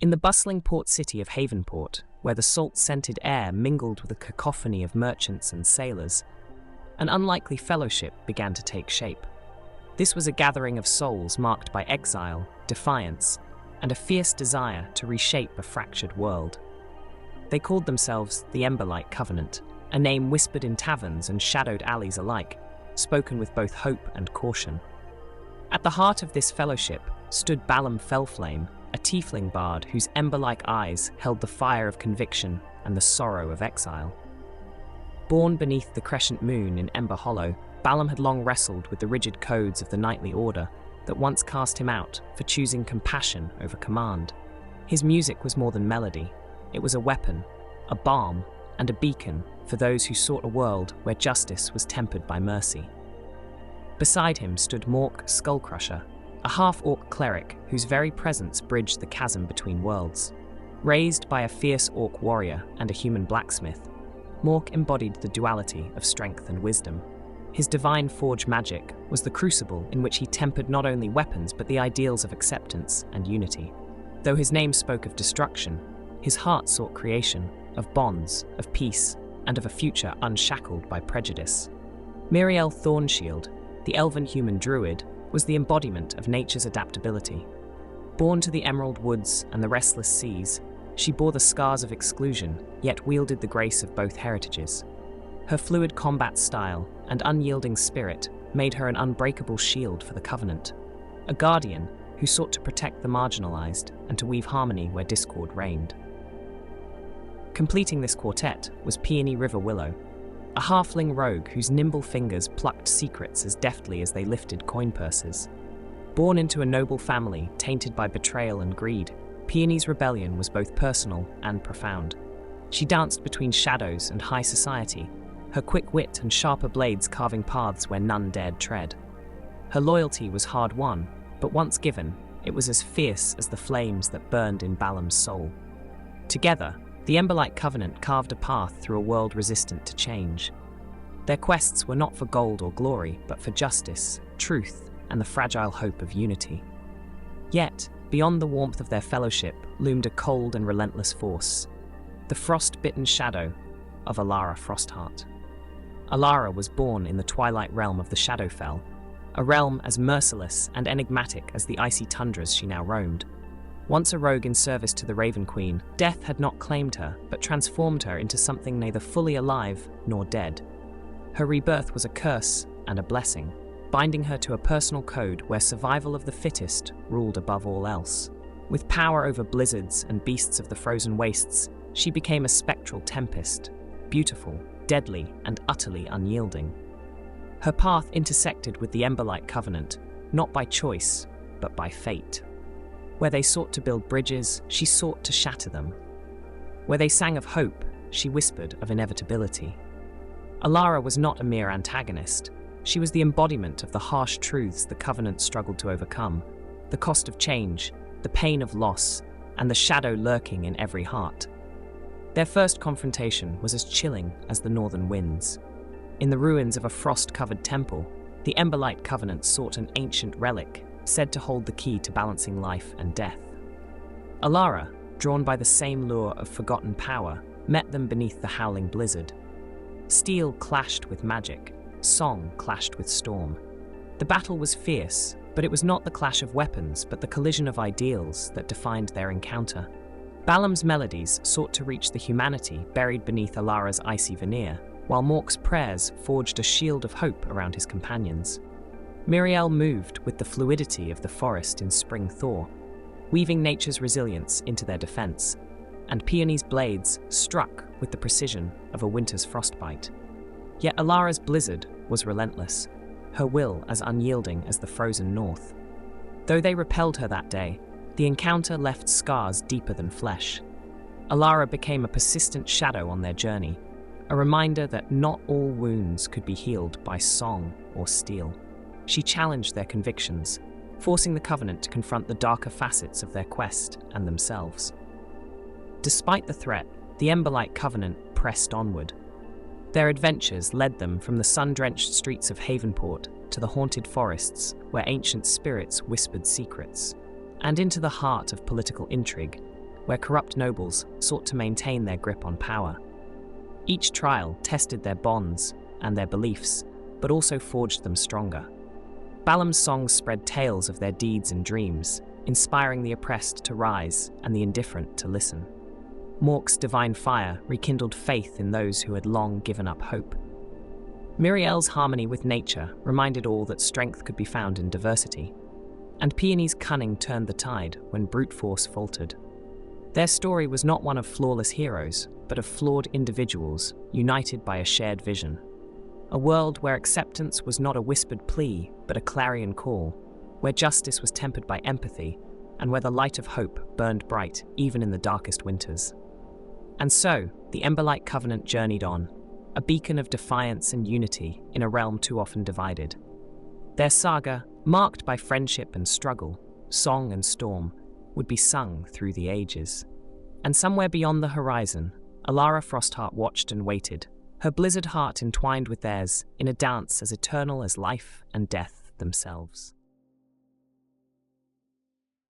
In the bustling port city of Havenport, where the salt-scented air mingled with a cacophony of merchants and sailors, an unlikely fellowship began to take shape. This was a gathering of souls marked by exile, defiance, and a fierce desire to reshape a fractured world. They called themselves the Emberlight Covenant, a name whispered in taverns and shadowed alleys alike, spoken with both hope and caution. At the heart of this fellowship stood Balam Fellflame, a tiefling bard whose ember-like eyes held the fire of conviction and the sorrow of exile. Born beneath the crescent moon in Ember Hollow, Balam had long wrestled with the rigid codes of the knightly order that once cast him out for choosing compassion over command. His music was more than melody. It was a weapon, a balm, and a beacon for those who sought a world where justice was tempered by mercy. Beside him stood Mork Skullcrusher, a half-orc cleric whose very presence bridged the chasm between worlds. Raised by a fierce orc warrior and a human blacksmith, Mork embodied the duality of strength and wisdom. His divine forge magic was the crucible in which he tempered not only weapons but the ideals of acceptance and unity. Though his name spoke of destruction, his heart sought creation, of bonds, of peace, and of a future unshackled by prejudice. Miriel Thornshield, the elven human druid, was the embodiment of nature's adaptability. Born to the emerald woods and the restless seas, she bore the scars of exclusion, yet wielded the grace of both heritages. Her fluid combat style and unyielding spirit made her an unbreakable shield for the Covenant, a guardian who sought to protect the marginalized and to weave harmony where discord reigned. Completing this quartet was Peony Riverwillow, a halfling rogue whose nimble fingers plucked secrets as deftly as they lifted coin purses. Born into a noble family tainted by betrayal and greed, Peony's rebellion was both personal and profound. She danced between shadows and high society, her quick wit and sharper blades carving paths where none dared tread. Her loyalty was hard-won, but once given, it was as fierce as the flames that burned in Balam's soul. Together, the Emberlight Covenant carved a path through a world resistant to change. Their quests were not for gold or glory, but for justice, truth, and the fragile hope of unity. Yet, beyond the warmth of their fellowship loomed a cold and relentless force, the frost-bitten shadow of Alara Frostheart. Alara was born in the twilight realm of the Shadowfell, a realm as merciless and enigmatic as the icy tundras she now roamed. Once a rogue in service to the Raven Queen, death had not claimed her, but transformed her into something neither fully alive nor dead. Her rebirth was a curse and a blessing, binding her to a personal code where survival of the fittest ruled above all else. With power over blizzards and beasts of the frozen wastes, she became a spectral tempest, beautiful, deadly, and utterly unyielding. Her path intersected with the Emberlight Covenant, not by choice, but by fate. Where they sought to build bridges, she sought to shatter them. Where they sang of hope, she whispered of inevitability. Alara was not a mere antagonist. She was the embodiment of the harsh truths the Covenant struggled to overcome, the cost of change, the pain of loss, and the shadow lurking in every heart. Their first confrontation was as chilling as the northern winds. In the ruins of a frost-covered temple, the Emberlight Covenant sought an ancient relic, said to hold the key to balancing life and death. Alara, drawn by the same lure of forgotten power, met them beneath the howling blizzard. Steel clashed with magic, song clashed with storm. The battle was fierce, but it was not the clash of weapons, but the collision of ideals that defined their encounter. Balam's melodies sought to reach the humanity buried beneath Alara's icy veneer, while Mork's prayers forged a shield of hope around his companions. Miriel moved with the fluidity of the forest in spring thaw, weaving nature's resilience into their defense, and Peony's blades struck with the precision of a winter's frostbite. Yet Alara's blizzard was relentless, her will as unyielding as the frozen north. Though they repelled her that day, the encounter left scars deeper than flesh. Alara became a persistent shadow on their journey, a reminder that not all wounds could be healed by song or steel. She challenged their convictions, forcing the Covenant to confront the darker facets of their quest and themselves. Despite the threat, the Emberlight Covenant pressed onward. Their adventures led them from the sun-drenched streets of Havenport to the haunted forests where ancient spirits whispered secrets, and into the heart of political intrigue, where corrupt nobles sought to maintain their grip on power. Each trial tested their bonds and their beliefs, but also forged them stronger. Balam's songs spread tales of their deeds and dreams, inspiring the oppressed to rise and the indifferent to listen. Mork's divine fire rekindled faith in those who had long given up hope. Miriel's harmony with nature reminded all that strength could be found in diversity. And Peony's cunning turned the tide when brute force faltered. Their story was not one of flawless heroes, but of flawed individuals united by a shared vision. A world where acceptance was not a whispered plea, but a clarion call, where justice was tempered by empathy, and where the light of hope burned bright even in the darkest winters. And so, the Emberlight Covenant journeyed on, a beacon of defiance and unity in a realm too often divided. Their saga, marked by friendship and struggle, song and storm, would be sung through the ages. And somewhere beyond the horizon, Alara Frostheart watched and waited, her blizzard heart entwined with theirs in a dance as eternal as life and death themselves.